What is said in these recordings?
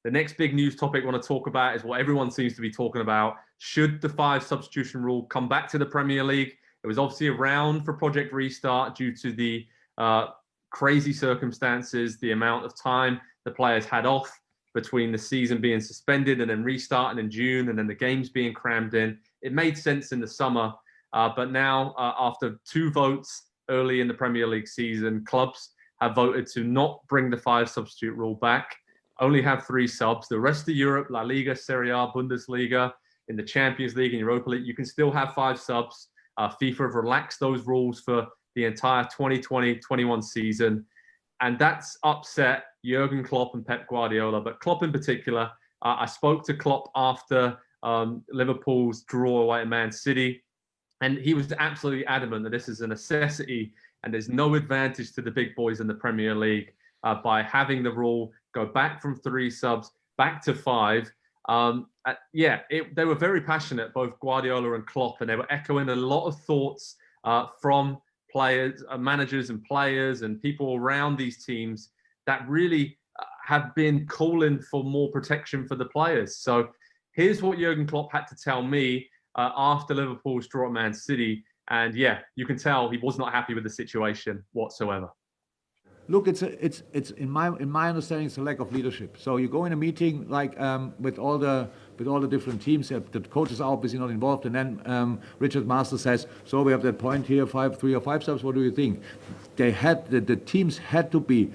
The next big news topic I want to talk about is what everyone seems to be talking about. Should the 5 substitution rule come back to the Premier League? It was obviously around for Project Restart due to the crazy circumstances, the amount of time the players had off between the season being suspended and then restarting in June and then the games being crammed in. It made sense in the summer, but now after 2 votes early in the Premier League season, clubs have voted to not bring the 5 substitute rule back, only have 3 subs. The rest of Europe, La Liga, Serie A, Bundesliga, in the Champions League and Europa League, you can still have 5 subs. FIFA have relaxed those rules for the entire 2020-21 season. And that's upset Jurgen Klopp and Pep Guardiola. But Klopp in particular, I spoke to Klopp after Liverpool's draw away at Man City, and he was absolutely adamant that this is a necessity and there's no advantage to the big boys in the Premier League by having the rule go back from 3 subs back to 5. They were very passionate, both Guardiola and Klopp, and they were echoing a lot of thoughts from players, managers and players and people around these teams that really have been calling for more protection for the players. So here's what Jurgen Klopp had to tell me after Liverpool's draw at Man City. And yeah, you can tell he was not happy with the situation whatsoever. Look, it's in my understanding, it's a lack of leadership. So you go in a meeting like with all the different teams. The coaches are obviously not involved, and then Richard Masters says, "So we have that point here, 3 or 5 subs. What do you think?" The teams had to be.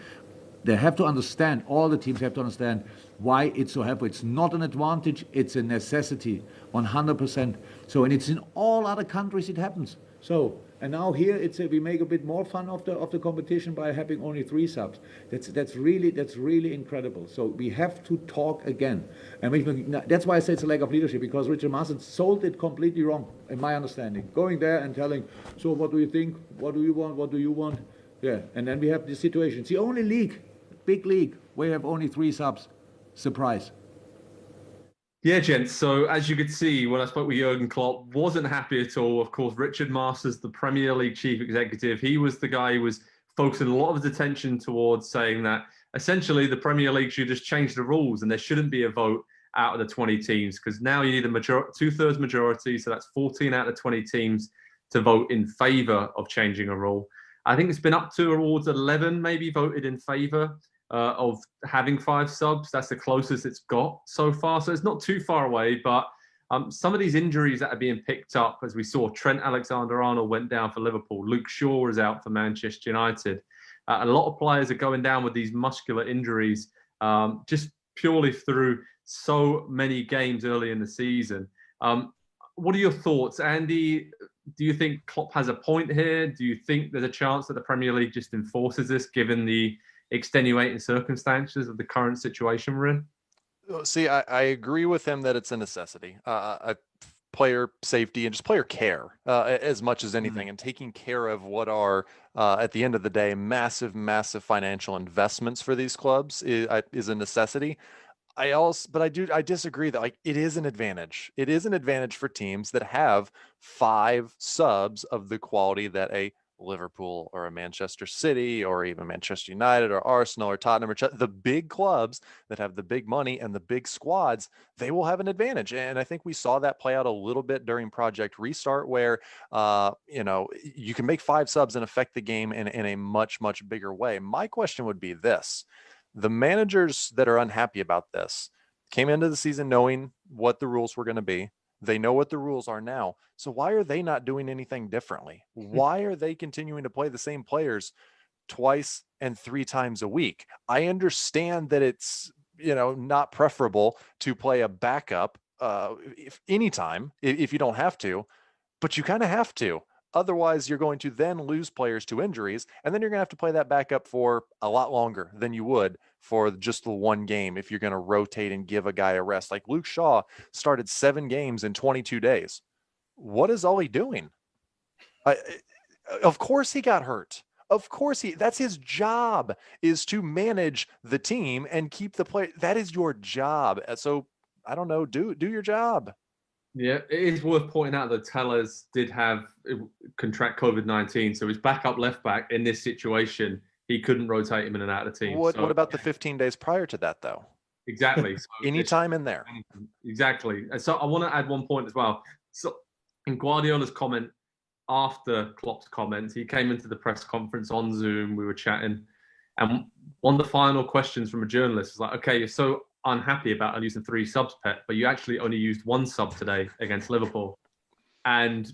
They have to understand. All the teams have to understand why it's so helpful. It's not an advantage. It's a necessity, 100%. So, and it's in all other countries it happens. So. And now here we make a bit more fun of the competition by having only 3 subs. That's really incredible. So we have to talk again, and that's why I say it's a lack of leadership, because Richard Masters sold it completely wrong, in my understanding. Going there and telling, so what do you think? What do you want? What do you want? Yeah, and then we have this situation. It's the only league, big league, where you have only 3 subs. Surprise. Yeah, gents. So as you could see, when I spoke with Jurgen Klopp, wasn't happy at all. Of course, Richard Masters, the Premier League chief executive, he was the guy who was focusing a lot of his attention towards saying that essentially the Premier League should just change the rules and there shouldn't be a vote out of the 20 teams, because now you need a 2/3 majority. So that's 14 out of the 20 teams to vote in favour of changing a rule. I think it's been up to towards 11 maybe voted in favour of having 5 subs. That's the closest it's got so far. So it's not too far away, but some of these injuries that are being picked up, as we saw, Trent Alexander-Arnold went down for Liverpool. Luke Shaw is out for Manchester United. A lot of players are going down with these muscular injuries just purely through so many games early in the season. What are your thoughts, Andy? Do you think Klopp has a point here? Do you think there's a chance that the Premier League just enforces this, given the extenuating circumstances of the current situation we're in? See, I agree with him that it's a necessity. Player safety and just player care as much as anything, and taking care of what are, at the end of the day, massive financial investments for these clubs is a necessity. I disagree that it is an advantage. It is an advantage for teams that have 5 subs of the quality that a Liverpool or a Manchester City or even Manchester United or Arsenal or Tottenham or the big clubs that have the big money and the big squads, they will have an advantage. And I think we saw that play out a little bit during Project Restart, where you can make 5 subs and affect the game in a much bigger way. My question would be this: the managers that are unhappy about this came into the season knowing what the rules were going to be. They know what the rules are now. So why are they not doing anything differently? Why are they continuing to play the same players twice and 3 times a week? I understand that it's, not preferable to play a backup anytime if you don't have to, but you kind of have to. Otherwise, you're going to then lose players to injuries, and then you're going to have to play that backup for a lot longer than you would for just the one game if you're going to rotate and give a guy a rest. Like Luke Shaw started 7 games in 22 days. What is Ollie doing? Of course he got hurt. Of course that's his job, is to manage the team and keep the play. That is your job. So I don't know, do your job. Yeah, it is worth pointing out that Tellers did contract COVID-19, so his backup left back in this situation, he couldn't rotate him in and out of the team. What about the 15 days prior to that, though? Exactly. So Anytime in there. Exactly. And so I want to add one point as well. So in Guardiola's comment after Klopp's comments, he came into the press conference on Zoom. We were chatting, and one of the final questions from a journalist was like, "Okay, you're so unhappy about using 3 subs, Pep, but you actually only used 1 sub today against Liverpool." And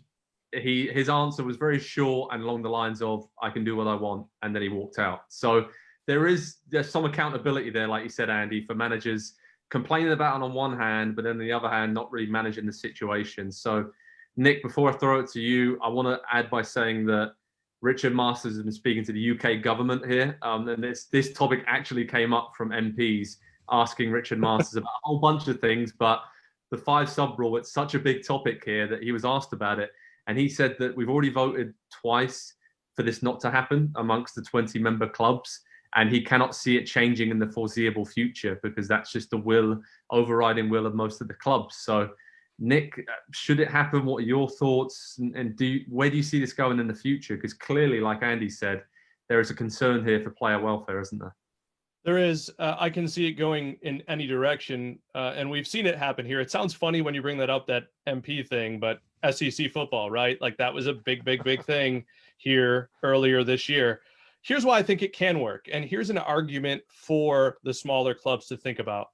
his answer was very short and along the lines of, "I can do what I want," and then he walked out. So there's some accountability there, like you said, Andy, for managers complaining about it on one hand, but then on the other hand, not really managing the situation. So, Nick, before I throw it to you, I want to add by saying that Richard Masters has been speaking to the UK government here, and this topic actually came up from MPs asking Richard Masters about a whole bunch of things, but the 5 sub rule, it's such a big topic here that he was asked about it. And he said that we've already voted twice for this not to happen amongst the 20-member clubs. And he cannot see it changing in the foreseeable future because that's just the overriding will of most of the clubs. So, Nick, should it happen? What are your thoughts? And where do you see this going in the future? Because clearly, like Andy said, there is a concern here for player welfare, isn't there? There is. I can see it going in any direction, and we've seen it happen here. It sounds funny when you bring that up, that MP thing, but SEC football, right? Like that was a big thing here earlier this year. Here's why I think it can work, and here's an argument for the smaller clubs to think about.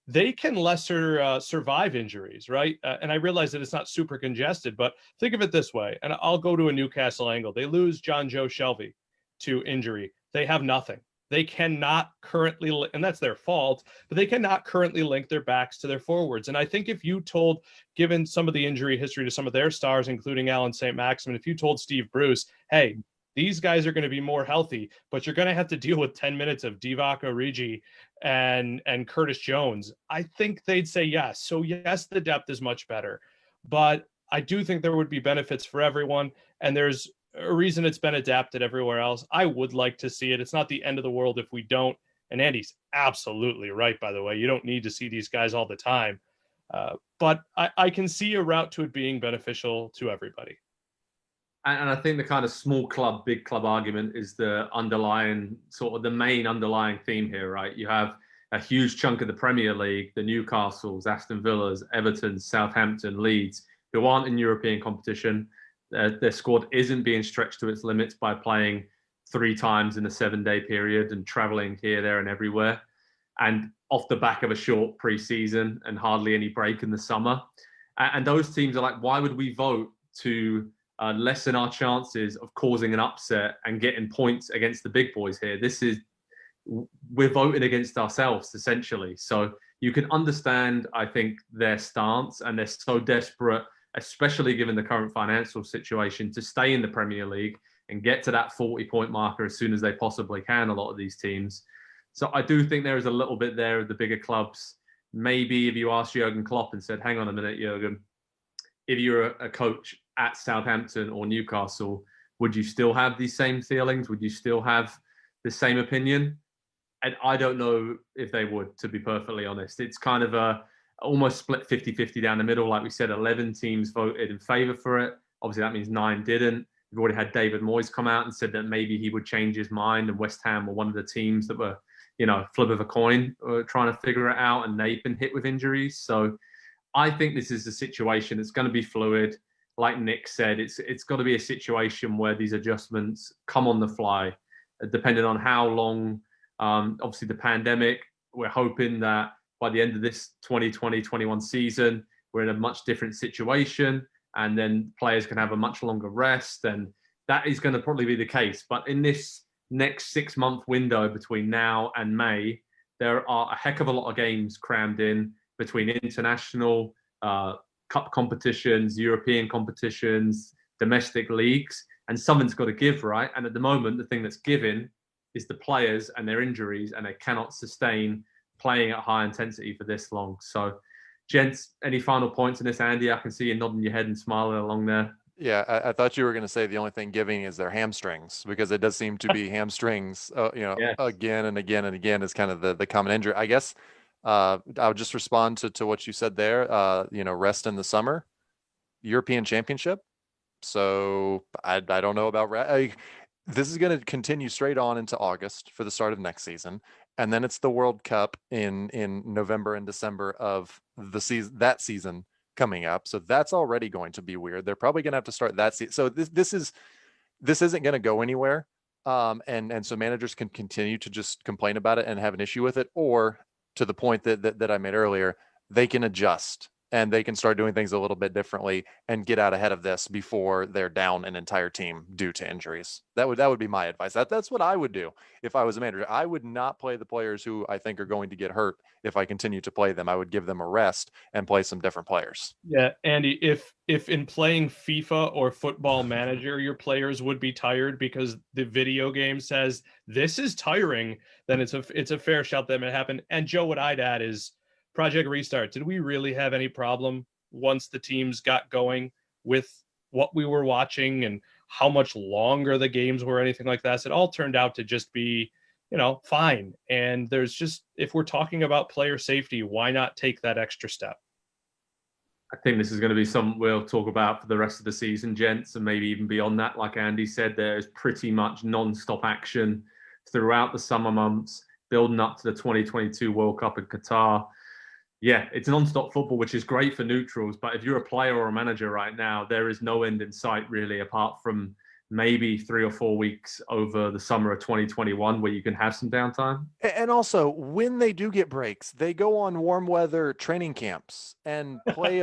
They can lesser survive injuries, right? And I realize that it's not super congested, but think of it this way, and I'll go to a Newcastle angle. They lose John Joe Shelby to injury. They have nothing. They cannot currently, and that's their fault, but they cannot currently link their backs to their forwards. And I think if you told, given some of the injury history to some of their stars, including Alan St. Maximin, if you told Steve Bruce, hey, these guys are going to be more healthy, but you're going to have to deal with 10 minutes of Divock Origi and Curtis Jones, I think they'd say yes. So yes, the depth is much better, but I do think there would be benefits for everyone. And there's a reason it's been adapted everywhere else. I would like to see it. It's not the end of the world if we don't. And Andy's absolutely right, by the way. You don't need to see these guys all the time. But I can see a route to it being beneficial to everybody. And I think the kind of small club, big club argument is the main underlying theme here, right? You have a huge chunk of the Premier League, the Newcastles, Aston Villas, Everton, Southampton, Leeds, who aren't in European competition. Their squad isn't being stretched to its limits by playing 3 times in a 7-day period and traveling here, there, and everywhere. And off the back of a short pre-season and hardly any break in the summer. And those teams are like, why would we vote to lessen our chances of causing an upset and getting points against the big boys here? We're voting against ourselves, essentially. So you can understand, I think, their stance, and they're so desperate, especially given the current financial situation, to stay in the Premier League and get to that 40-point marker as soon as they possibly can, a lot of these teams. So I do think there is a little bit there of the bigger clubs. Maybe if you asked Jurgen Klopp and said, hang on a minute, Jurgen, if you're a coach at Southampton or Newcastle, would you still have these same feelings? Would you still have the same opinion? And I don't know if they would, to be perfectly honest. It's kind of almost split 50-50 down the middle. Like we said, 11 teams voted in favour for it. Obviously, that means 9 didn't. We've already had David Moyes come out and said that maybe he would change his mind, and West Ham were one of the teams that were, flip of a coin, trying to figure it out, and they've been hit with injuries. So I think this is a situation that's going to be fluid. Like Nick said, it's got to be a situation where these adjustments come on the fly, depending on how long, obviously the pandemic, we're hoping that by the end of this 2020-21 season, we're in a much different situation, and then players can have a much longer rest, and that is going to probably be the case. But in this next 6-month window between now and May, there are a heck of a lot of games crammed in between international cup competitions, European competitions, domestic leagues, and something's got to give, right? And at the moment, the thing that's giving is the players and their injuries, and they cannot sustain playing at high intensity for this long. So, gents, any final points in this? Andy, I can see you nodding your head and smiling along there. Yeah, I thought you were going to say the only thing giving is their hamstrings, because it does seem to be hamstrings, Yes. again and again and again is kind of the common injury. I guess I would just respond to what you said there. Rest in the summer, European Championship. So I don't know about this is going to continue straight on into August for the start of next season. And then it's the World Cup in November and December of the season coming up. So that's already going to be weird. They're probably going to have to start that season. So this isn't going to go anywhere. And so managers can continue to just complain about it and have an issue with it, or to the point that I made earlier, they can adjust and they can start doing things a little bit differently and get out ahead of this before they're down an entire team due to injuries. That would be my advice. That's what I would do if I was a manager. I would not play the players who I think are going to get hurt. If I continue to play them, I would give them a rest and play some different players. Yeah, Andy, if in playing FIFA or Football Manager, your players would be tired because the video game says this is tiring, then it's a fair shout that may happen. And Joe, what I'd add is Project Restart. Did we really have any problem once the teams got going with what we were watching and how much longer the games were, anything like that? So it all turned out to just be, fine. And there's just, if we're talking about player safety, why not take that extra step? I think this is going to be something we'll talk about for the rest of the season, gents, and maybe even beyond that. Like Andy said, there's pretty much non-stop action throughout the summer months, building up to the 2022 World Cup in Qatar. Yeah, it's non-stop football, which is great for neutrals. But if you're a player or a manager right now, there is no end in sight, really, apart from maybe 3 or 4 weeks over the summer of 2021 where you can have some downtime. And also, when they do get breaks, they go on warm weather training camps and play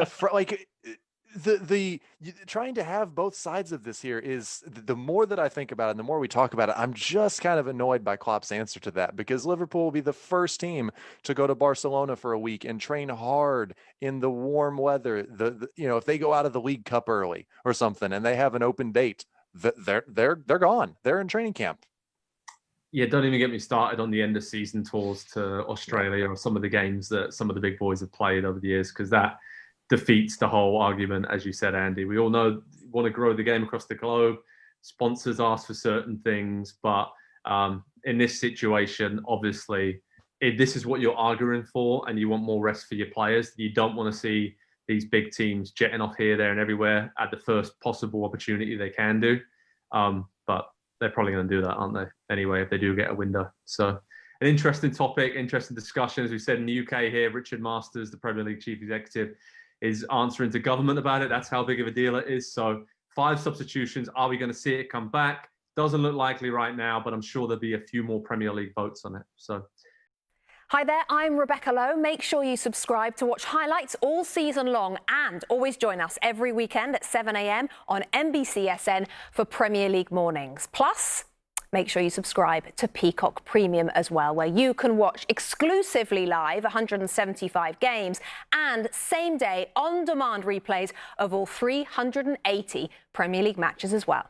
the trying to have both sides of this here is the more that I think about it and the more we talk about it, I'm just kind of annoyed by Klopp's answer to that, because Liverpool will be the first team to go to Barcelona for a week and train hard in the warm weather. If they go out of the League Cup early or something and they have an open date, they're gone. They're in training camp. Yeah, don't even get me started on the end of season tours to Australia or some of the games that some of the big boys have played over the years, because that defeats the whole argument. As you said, Andy, we all know we want to grow the game across the globe. Sponsors ask for certain things, but in this situation, obviously, if this is what you're arguing for and you want more rest for your players, you don't want to see these big teams jetting off here, there, and everywhere at the first possible opportunity they can do. But they're probably going to do that, aren't they? Anyway, if they do get a window. So an interesting topic, interesting discussion. As we said in the UK here, Richard Masters, the Premier League chief executive, is answering to government about it. That's how big of a deal it is. So 5 substitutions. Are we going to see it come back? Doesn't look likely right now, but I'm sure there'll be a few more Premier League votes on it. So. Hi there, I'm Rebecca Lowe. Make sure you subscribe to watch highlights all season long, and always join us every weekend at 7 a.m. on NBCSN for Premier League mornings. Plus, make sure you subscribe to Peacock Premium as well, where you can watch exclusively live 175 games and same-day on-demand replays of all 380 Premier League matches as well.